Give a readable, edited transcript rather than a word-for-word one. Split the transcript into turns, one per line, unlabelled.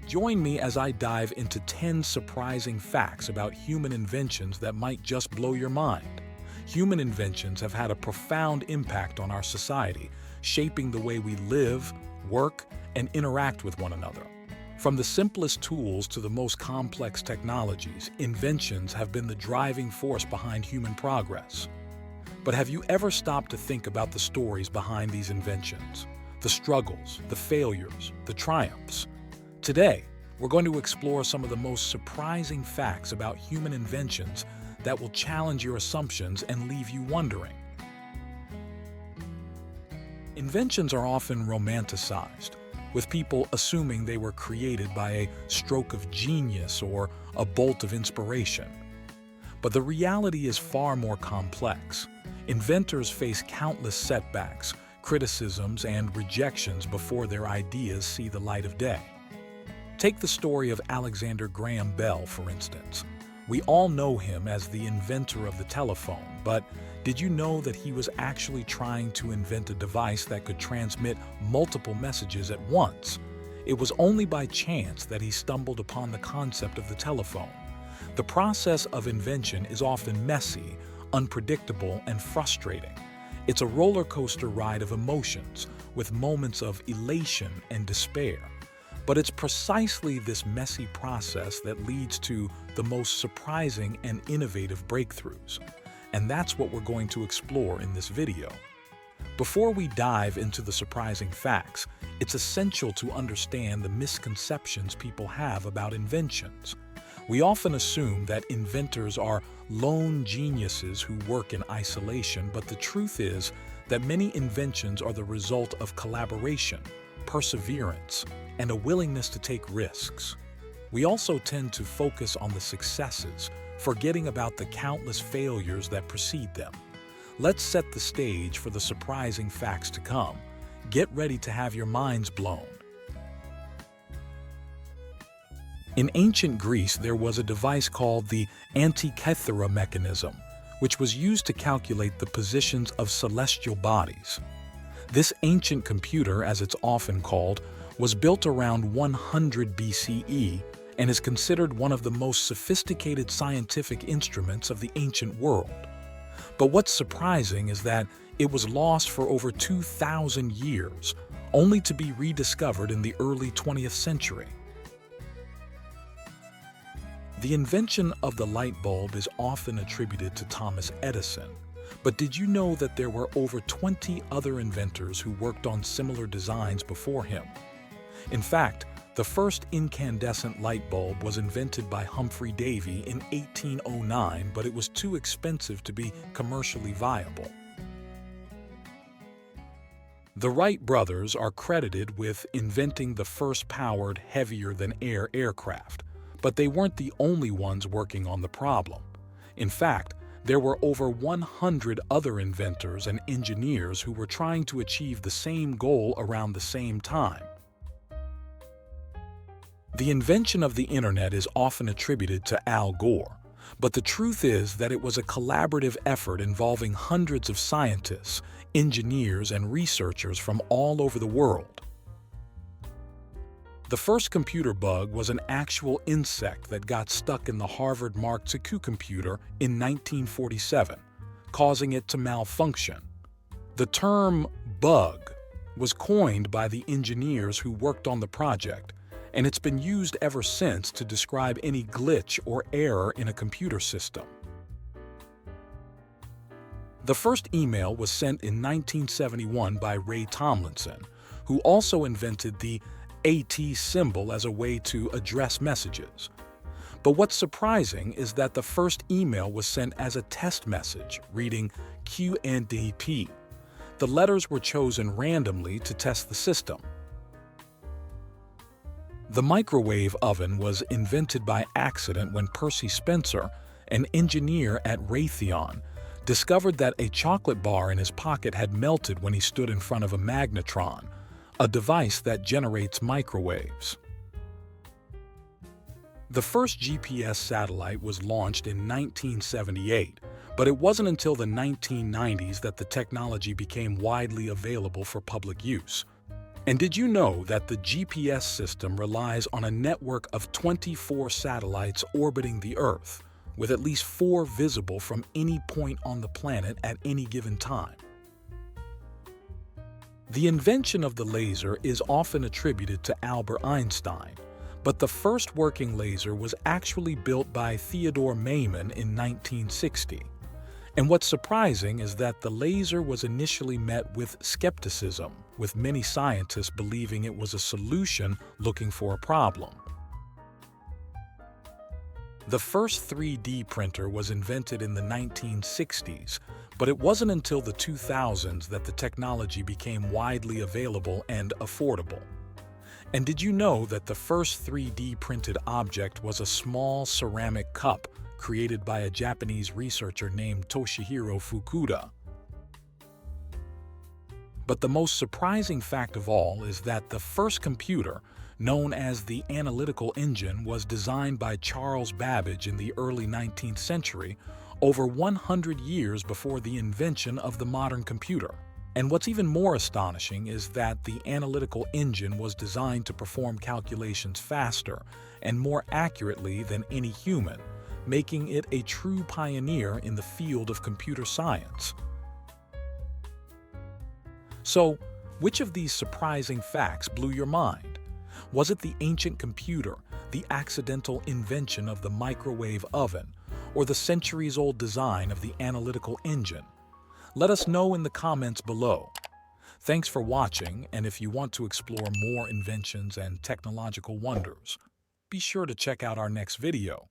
Join me as I dive into 10 surprising facts about human inventions that might just blow your mind. Human inventions have had a profound impact on our society, shaping the way we live, work, and interact with one another. From the simplest tools to the most complex technologies, inventions have been the driving force behind human progress. But have you ever stopped to think about the stories behind these inventions? The struggles, the failures, the triumphs? Today, we're going to explore some of the most surprising facts about human inventions that will challenge your assumptions and leave you wondering. Inventions are often romanticized, with people assuming they were created by a stroke of genius or a bolt of inspiration. But the reality is far more complex. Inventors face countless setbacks, criticisms, and rejections before their ideas see the light of day. Take the story of Alexander Graham Bell, for instance. We all know him as the inventor of the telephone, but did you know that he was actually trying to invent a device that could transmit multiple messages at once? It was only by chance that he stumbled upon the concept of the telephone. The process of invention is often messy, unpredictable, and frustrating. It's a roller coaster ride of emotions, with moments of elation and despair. But it's precisely this messy process that leads to the most surprising and innovative breakthroughs. And that's what we're going to explore in this video. Before we dive into the surprising facts, it's essential to understand the misconceptions people have about inventions. We often assume that inventors are lone geniuses who work in isolation, but the truth is that many inventions are the result of collaboration, perseverance, and a willingness to take risks. We also tend to focus on the successes, forgetting about the countless failures that precede them. Let's set the stage for the surprising facts to come. Get ready to have your minds blown. In ancient Greece, there was a device called the Antikythera mechanism, which was used to calculate the positions of celestial bodies. This ancient computer, as it's often called, was built around 100 BCE and is considered one of the most sophisticated scientific instruments of the ancient world. But what's surprising is that it was lost for over 2,000 years, only to be rediscovered in the early 20th century. The invention of the light bulb is often attributed to Thomas Edison, but did you know that there were over 20 other inventors who worked on similar designs before him? In fact, the first incandescent light bulb was invented by Humphrey Davy in 1809, but it was too expensive to be commercially viable. The Wright brothers are credited with inventing the first powered, heavier-than-air aircraft, but they weren't the only ones working on the problem. In fact, there were over 100 other inventors and engineers who were trying to achieve the same goal around the same time. The invention of the internet is often attributed to Al Gore, but the truth is that it was a collaborative effort involving hundreds of scientists, engineers, and researchers from all over the world. The first computer bug was an actual insect that got stuck in the Harvard Mark II computer in 1947, causing it to malfunction. The term bug was coined by the engineers who worked on the project, and it's been used ever since to describe any glitch or error in a computer system. The first email was sent in 1971 by Ray Tomlinson, who also invented the AT symbol as a way to address messages. But what's surprising is that the first email was sent as a test message, reading QNDP. The letters were chosen randomly to test the system. The microwave oven was invented by accident when Percy Spencer, an engineer at Raytheon, discovered that a chocolate bar in his pocket had melted when he stood in front of a magnetron, a device that generates microwaves. The first GPS satellite was launched in 1978, but it wasn't until the 1990s that the technology became widely available for public use. And did you know that the GPS system relies on a network of 24 satellites orbiting the Earth, with at least 4 visible from any point on the planet at any given time? The invention of the laser is often attributed to Albert Einstein, but the first working laser was actually built by Theodore Maiman in 1960. And what's surprising is that the laser was initially met with skepticism, with many scientists believing it was a solution looking for a problem. The first 3D printer was invented in the 1960s, but it wasn't until the 2000s that the technology became widely available and affordable. And did you know that the first 3D printed object was a small ceramic cup created by a Japanese researcher named Toshihiro Fukuda? But the most surprising fact of all is that the first computer, known as the analytical engine, was designed by Charles Babbage in the early 19th century, over 100 years before the invention of the modern computer. And what's even more astonishing is that the analytical engine was designed to perform calculations faster and more accurately than any human, making it a true pioneer in the field of computer science. So, which of these surprising facts blew your mind? Was it the ancient computer, the accidental invention of the microwave oven, or the centuries-old design of the analytical engine? Let us know in the comments below. Thanks for watching, and if you want to explore more inventions and technological wonders, be sure to check out our next video.